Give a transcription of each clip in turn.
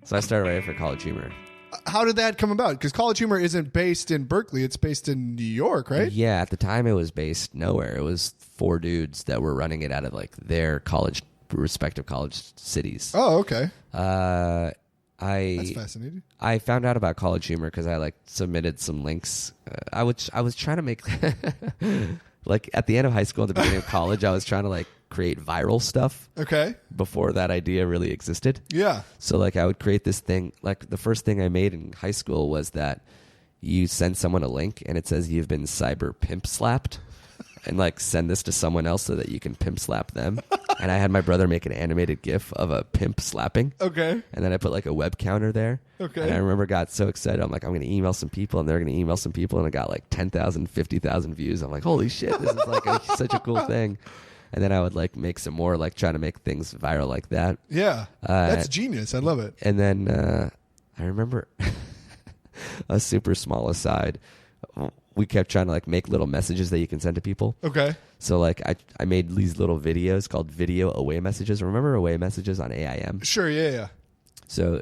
So I started writing for College Humor. How did that come about? Because College Humor isn't based in Berkeley. It's based in New York, right? Yeah, at the time it was based nowhere. It was 4 dudes that were running it out of like their respective college cities. Oh, okay. That's fascinating. I found out about College Humor because I like submitted some links. I was trying to make like at the end of high school, at the beginning of college, I was trying to like create viral stuff. Okay. Before that idea really existed. Yeah. So like I would create this thing. Like the first thing I made in high school was that you send someone a link and it says you've been cyber pimp slapped. And like send this to someone else so that you can pimp slap them. And I had my brother make an animated GIF of a pimp slapping. Okay. And then I put like a web counter there. Okay. And I remember got so excited. I'm like, I'm going to email some people, and they're going to email some people, and it got like 10,000, 50,000 views. I'm like, holy shit, this is like such a cool thing. And then I would like make some more, like trying to make things viral like that. Yeah. That's genius. I love it. And then I remember a super small aside. We kept trying to like make little messages that you can send to people. Okay. So like I made these little videos called video away messages. Remember away messages on AIM? Sure. Yeah. So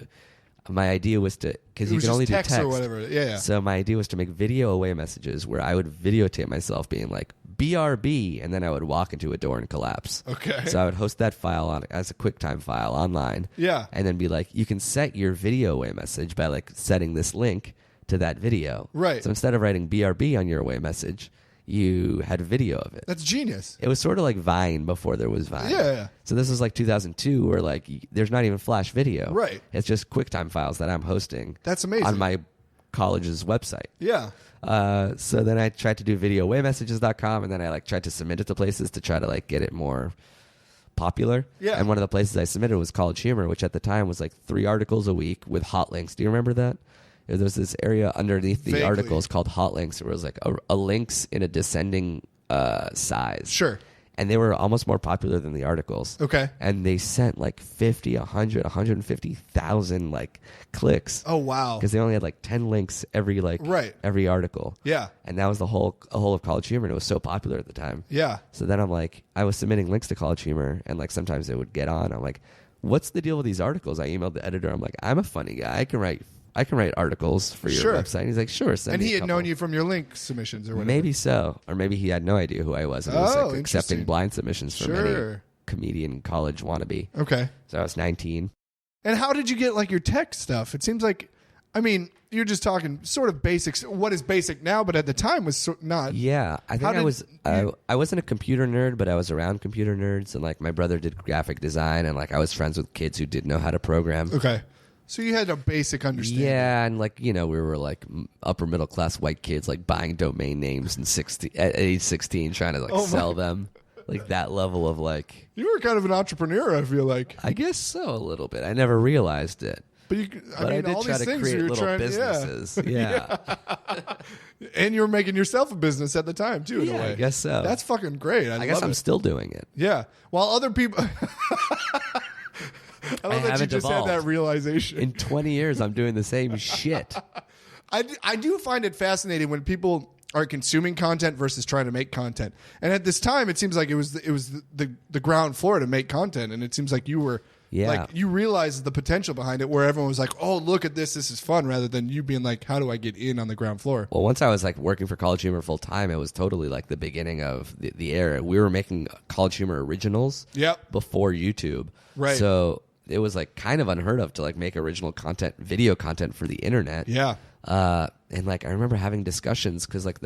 my idea was to, because you can only do text or whatever. Yeah. So my idea was to make video away messages where I would videotape myself being like BRB, and then I would walk into a door and collapse. Okay. So I would host that file on as a QuickTime file online. Yeah. And then be like, you can set your video away message by like setting this link to that video. Right. So instead of writing BRB on your away message, you had a video of it. That's genius. It was sort of like Vine before there was Vine. Yeah. So this was like 2002 where like there's not even Flash video. Right. It's just QuickTime files that I'm hosting. That's amazing. On my college's website. Yeah. So then I tried to do videoawaymessages.com, and then I like tried to submit it to places to try to like get it more popular. Yeah. And one of the places I submitted was College Humor, which at the time was like 3 articles a week with hot links. Do you remember that? There was this area underneath the Vaguely. articles called hot links, where it was like a links in a descending size. Sure. And they were almost more popular than the articles. Okay. And they sent like 50, 100, 150,000 like clicks. Oh, wow. Because they only had like 10 links every every article. Yeah. And that was the whole of College Humor, and it was so popular at the time. Yeah. So then I'm like, I was submitting links to College Humor, and like sometimes it would get on. I'm like, what's the deal with these articles? I emailed the editor. I'm like, I'm a funny guy. I can write articles for your website. And he's like, sure. And he had known you from your link submissions or whatever. Maybe so. Or maybe he had no idea who I was and was like accepting interesting. blind submissions from any comedian college wannabe. Okay. So I was 19. And how did you get like your tech stuff? It seems like, I mean, you're just talking sort of basics. What is basic now, but at the time was not. Yeah. I think I wasn't a computer nerd, but I was around computer nerds. And like my brother did graphic design, and like I was friends with kids who didn't know how to program. Okay. So you had a basic understanding. Yeah, and like, you know, we were like upper middle class white kids like buying domain names at age 16 trying to like sell them. Like that level of like... You were kind of an entrepreneur, I feel like. I guess so, a little bit. I never realized it. But I did try to create little businesses. Yeah. And you were making yourself a business at the time, too, in a way. I guess so. That's fucking great. I guess I'm still doing it. Yeah. While other people... I love that you just had that realization. In 20 years, I'm doing the same shit. I do find it fascinating when people are consuming content versus trying to make content. And at this time, it seems like it was the ground floor to make content. And it seems like you were... Yeah. Like you realized the potential behind it, where everyone was like, "Oh, look at this! This is fun," rather than you being like, "How do I get in on the ground floor?" Well, once I was like working for College Humor full time, it was totally like the beginning of the era. We were making College Humor originals. Yep. Before YouTube. Right. So it was like kind of unheard of to like make original content, video content for the internet. Yeah. And like I remember having discussions because like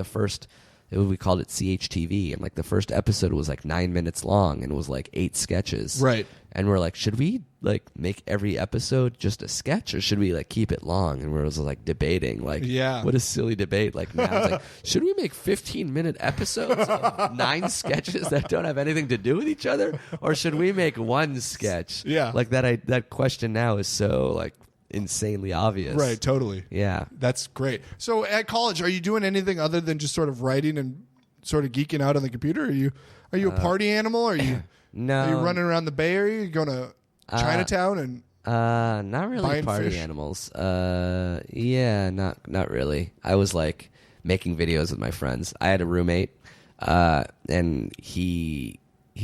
we called it CHTV, and like the first episode was like 9 minutes long and it was like 8 sketches. Right. And we're like, should we like make every episode just a sketch, or should we like keep it long? And we was like debating, like, what a silly debate. Like now it's like, should we make 15-minute episodes of 9 sketches that don't have anything to do with each other, or should we make one sketch? Yeah. Like that question now is so like insanely obvious. Right, totally. Yeah. That's great. So at college, are you doing anything other than just sort of writing and sort of geeking out on the computer? Are you a party animal? Are you no. Are you running around the Bay Area? Are you going to Chinatown and not really party animals. Yeah, not really. I was like making videos with my friends. I had a roommate and he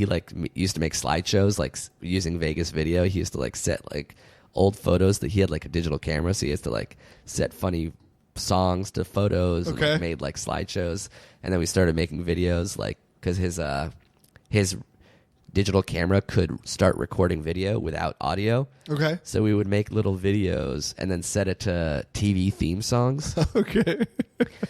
like used to make slideshows like using Vegas video. He used to like set like old photos that he had like a digital camera, so he has to like set funny songs to photos and like, made like slideshows. And then we started making videos like because his digital camera could start recording video without audio. Okay. So we would make little videos and then set it to TV theme songs. Okay.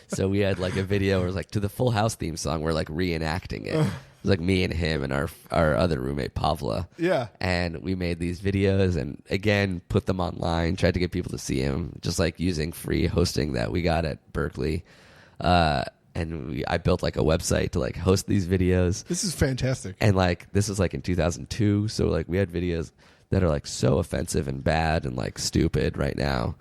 So we had like a video where it was like to the Full House theme song. We're like reenacting it. It was like me and him and our other roommate Pavla. Yeah. And we made these videos and again put them online. Tried to get people to see them, just like using free hosting that we got at Berkeley. And I built like a website to like host these videos. This is fantastic. And like this was like in 2002, so like we had videos that are like so offensive and bad and like stupid right now.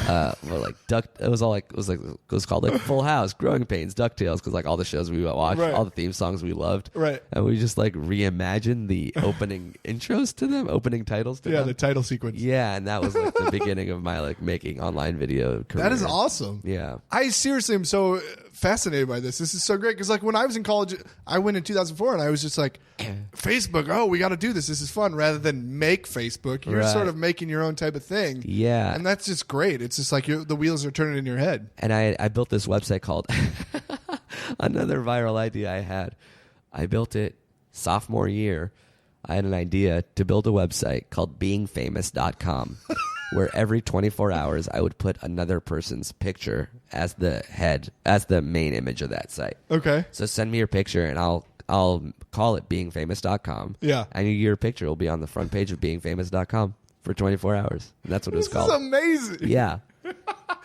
Well, like it was called like Full House, Growing Pains, DuckTales, because like all the shows we watched, all the theme songs we loved, and we just like reimagined the opening intros to them, opening titles to them. Yeah, the title sequence. Yeah, and that was like the beginning of my like making online video career. That is awesome. Yeah, I seriously am so fascinated by this. This is so great because like when I was in college, I went in 2004 and I was just like, Facebook, oh, we got to do this. This is fun. Rather than make Facebook, you're sort of making your own type of thing. Yeah, and that's just great. It's just like the wheels are turning in your head. And I built this website called another viral idea I had. I built it sophomore year. I had an idea to build a website called beingfamous.com where every 24 hours I would put another person's picture as the main image of that site. Okay. So send me your picture and I'll call it beingfamous.com. Yeah. And your picture will be on the front page of beingfamous.com for 24 hours. And that's what it was called. This is amazing. Yeah.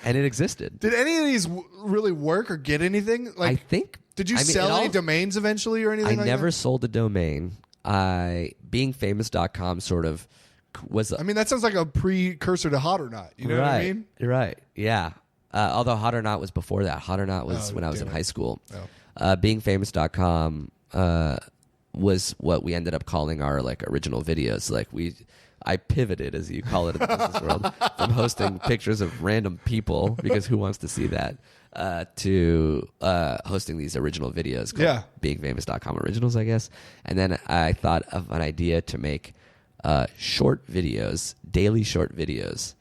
And it existed. Did any of these really work or get anything? Like, I think. Did you sell any domains eventually or anything? I never sold a domain. Beingfamous.com sort of was. I mean, that sounds like a precursor to Hot or Not. You know what I mean? Right. Yeah. Although Hot or Not was before that. Hot or Not was when I was in high school. Beingfamous.com was what we ended up calling our like original videos. Like I pivoted, as you call it in the business world, from hosting pictures of random people, because who wants to see that, to hosting these original videos called beingfamous.com originals, I guess. And then I thought of an idea to make short videos, daily short videos,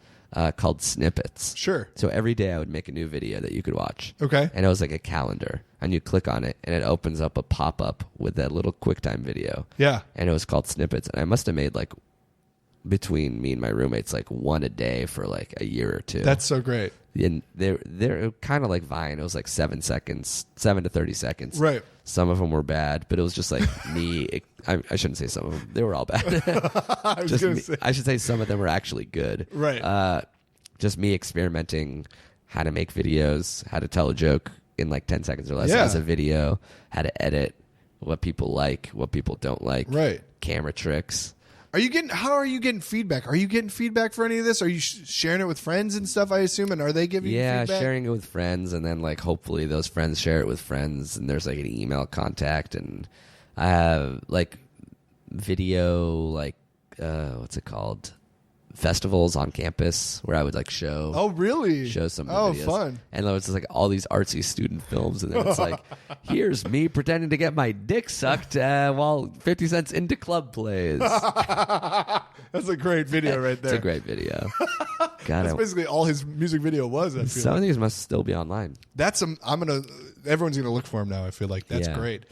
called snippets. Sure. So every day I would make a new video that you could watch. Okay. And it was like a calendar. And you click on it, and it opens up a pop-up with that little QuickTime video. Yeah. And it was called Snippets. And I must have made like, between me and my roommates, like one a day for like a year or two. That's so great. And they're kind of like Vine. It was like 7 to 30 seconds. Right. Some of them were bad, but it was just like me. I shouldn't say some of them. They were all bad. I should say some of them were actually good. Right. Just me experimenting how to make videos, how to tell a joke in like 10 seconds or less as a video, how to edit, what people like, what people don't like. Right. Camera tricks. How are you getting feedback? Are you getting feedback for any of this? Are you sharing it with friends and stuff, I assume? And are they giving you feedback? Yeah, sharing it with friends. And then like hopefully those friends share it with friends. And there's like an email contact. And I have like video, like, what's it called? Festivals on campus where I would like show. Oh, really? Show some videos. Oh, fun. And it's just like all these artsy student films. And then it's like, here's me pretending to get my dick sucked while 50 Cent's into club plays. That's a great video right there. It's a great video. God, that's basically all his music video was. I feel some of these must still be online. Everyone's gonna look for him now. I feel like that's great.